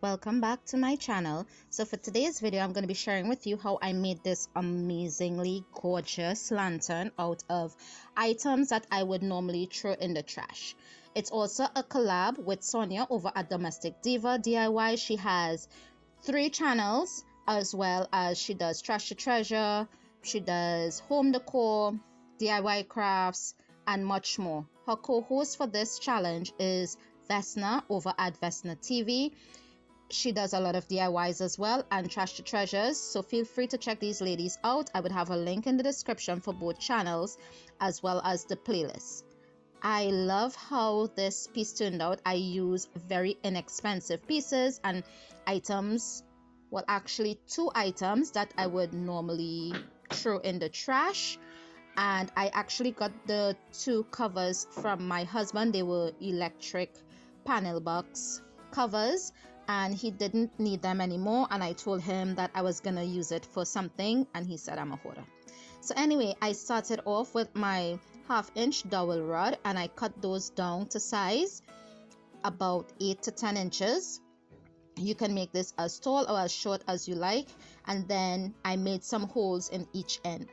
welcome back to my channel. So for today's video, I'm going to be sharing with you how I made this amazingly gorgeous lantern out of items that I would normally throw in the trash. It's also a collab with Sonja over at Domestic Diva DIY. She has 3 channels, as well as she does trash to treasure, she does home decor, DIY crafts, and much more. Her co-host for this challenge is Vesna over at Vesna Tv. She does a lot of DIYs as well and trash to treasures, so feel free to check these ladies out. I would have a link in the description for both channels as well as the playlist. I love how this piece turned out. I use very inexpensive pieces and items, well actually 2 items that I would normally throw in the trash. And I actually got the 2 covers from my husband. They were electric panel box covers and he didn't need them anymore, and I told him that I was gonna use it for something and he said I'm a hoarder. So anyway, I started off with my 1/2 inch dowel rod and I cut those down to size about 8 to 10 inches. You can make this as tall or as short as you like, and then I made some holes in each end.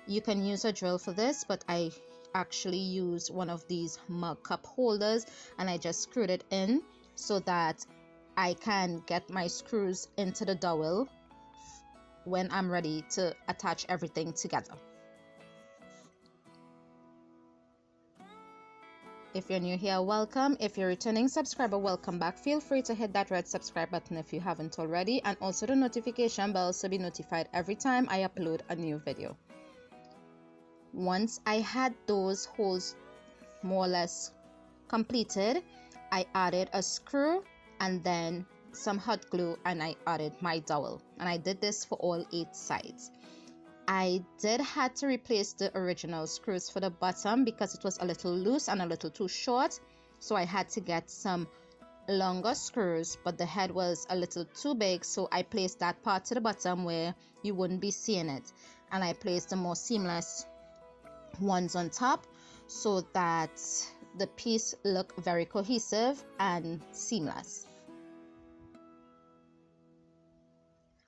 You can use a drill for this, but I actually use one of these mug cup holders and I just screwed it in so that I can get my screws into the dowel when I'm ready to attach everything together. If you're new here, welcome. If you're a returning subscriber, welcome back. Feel free to hit that red subscribe button if you haven't already, and also the notification bell so be notified every time I upload a new video. Once I had those holes more or less completed, I added a screw and then some hot glue and I added my dowel, and I did this for all 8 sides. I did had to replace the original screws for the bottom because it was a little loose and a little too short, so I had to get some longer screws, but the head was a little too big, so I placed that part to the bottom where you wouldn't be seeing it, and I placed the more seamless ones on top so that the piece look very cohesive and seamless.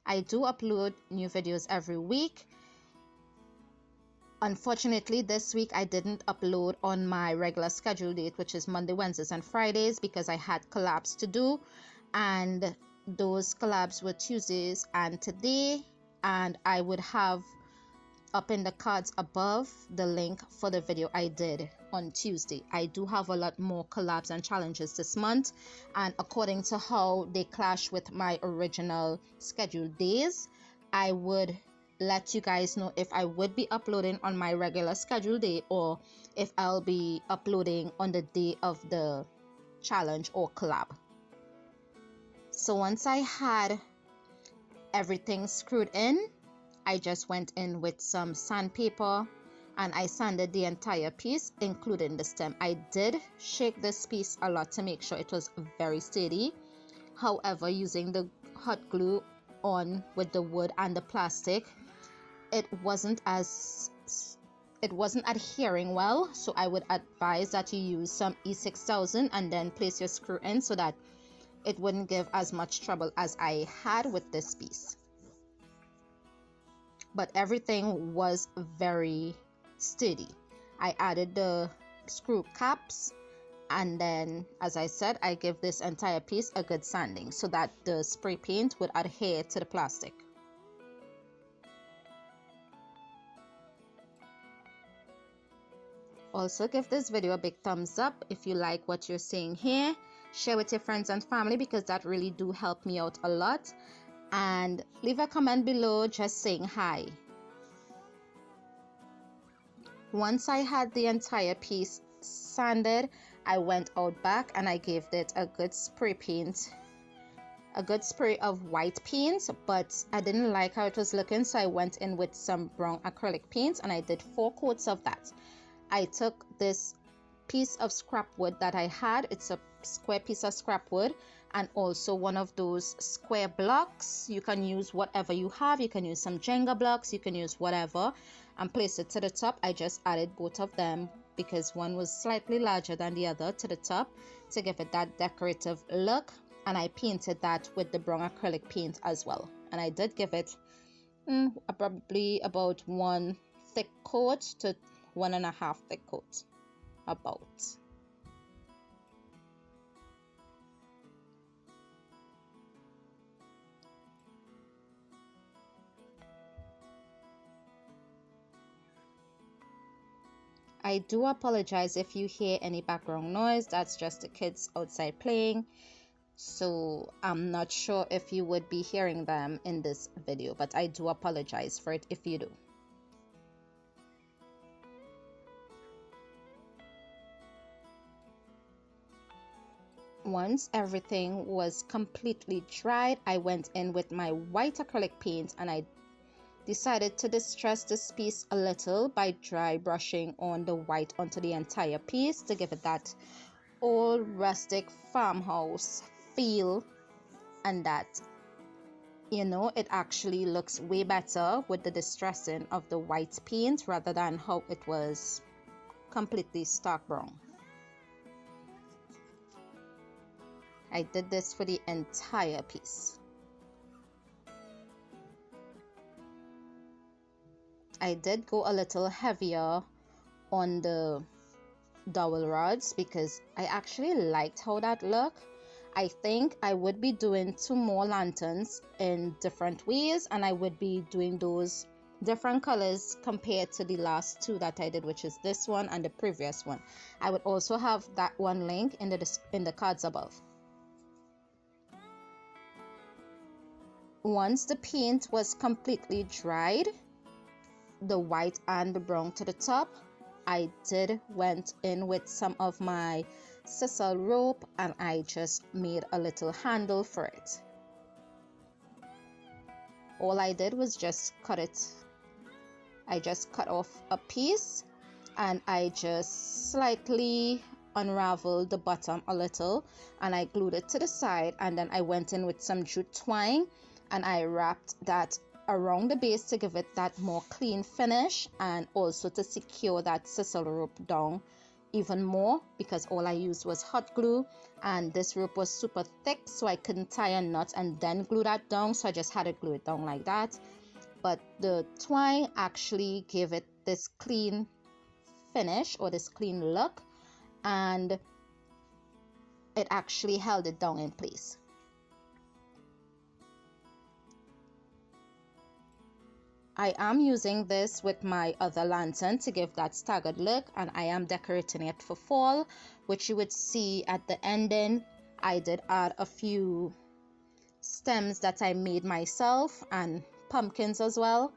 I do upload new videos every week. Unfortunately, this week I didn't upload on my regular schedule date, which is Monday, Wednesdays, and Fridays, because I had collabs to do, and those collabs were Tuesdays and today, and I would have up in the cards above the link for the video I did on Tuesday. I do have a lot more collabs and challenges this month, and according to how they clash with my original scheduled days, I would let you guys know if I would be uploading on my regular scheduled day or if I'll be uploading on the day of the challenge or collab. So once I had everything screwed in, I just went in with some sandpaper and I sanded the entire piece, including the stem. I did shake this piece a lot to make sure it was very steady. However, using the hot glue on with the wood and the plastic, it wasn't adhering well, so I would advise that you use some E6000 and then place your screw in so that it wouldn't give as much trouble as I had with this piece. But everything was very steady. I added the screw caps, and then, as I said, I give this entire piece a good sanding so that the spray paint would adhere to the plastic. Also, give this video a big thumbs up if you like what you're seeing here. Share with your friends and family because that really do help me out a lot. And leave a comment below just saying hi. Once I had the entire piece sanded, I went out back and I gave it a good spray paint, a good spray of white paint, but I didn't like how it was looking, so I went in with some brown acrylic paint and I did 4 coats of that. I took this piece of scrap wood that I had, it's a square piece of scrap wood, and also one of those square blocks. You can use whatever you have, you can use some Jenga blocks, you can use whatever, and place it to the top. I just added both of them because one was slightly larger than the other to the top to give it that decorative look. and I painted that with the brown acrylic paint as well. And I did give it probably about 1 thick coat to 1.5 thick coat, about. I do apologize if you hear any background noise. That's just the kids outside playing. So I'm not sure if you would be hearing them in this video, but I do apologize for it if you do. Once everything was completely dried, I went in with my white acrylic paint and I decided to distress this piece a little by dry brushing on the white onto the entire piece to give it that old rustic farmhouse feel, and that, you know, it actually looks way better with the distressing of the white paint rather than how it was completely stark brown. I did this for the entire piece. I did go a little heavier on the dowel rods because I actually liked how that looked. I think I would be doing 2 more lanterns in different ways, and I would be doing those different colors compared to the last 2 that I did, which is this one and the previous one. I would also have that one link in the cards above. Once the paint was completely dried, the white and the brown to the top, I went in with some of my sisal rope and I just made a little handle for it. All I did was just cut it. I just cut off a piece and I just slightly unraveled the bottom a little and I glued it to the side, and then I went in with some jute twine and I wrapped that around the base to give it that more clean finish, and also to secure that sisal rope down even more, because all I used was hot glue and this rope was super thick, so I couldn't tie a knot and then glue that down, so I just had to glue it down like that. But the twine actually gave it this clean finish or this clean look, and it actually held it down in place. I am using this with my other lantern to give that staggered look, and I am decorating it for fall, which you would see at the ending. I did add a few stems that I made myself and pumpkins as well.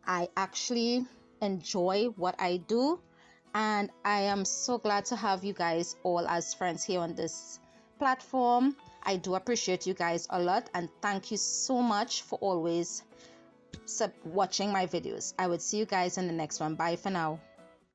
I actually enjoy what I do, and I am so glad to have you guys all as friends here on this platform. I do appreciate you guys a lot, and thank you so much for always watching my videos. I would see you guys in the next one. Bye for now.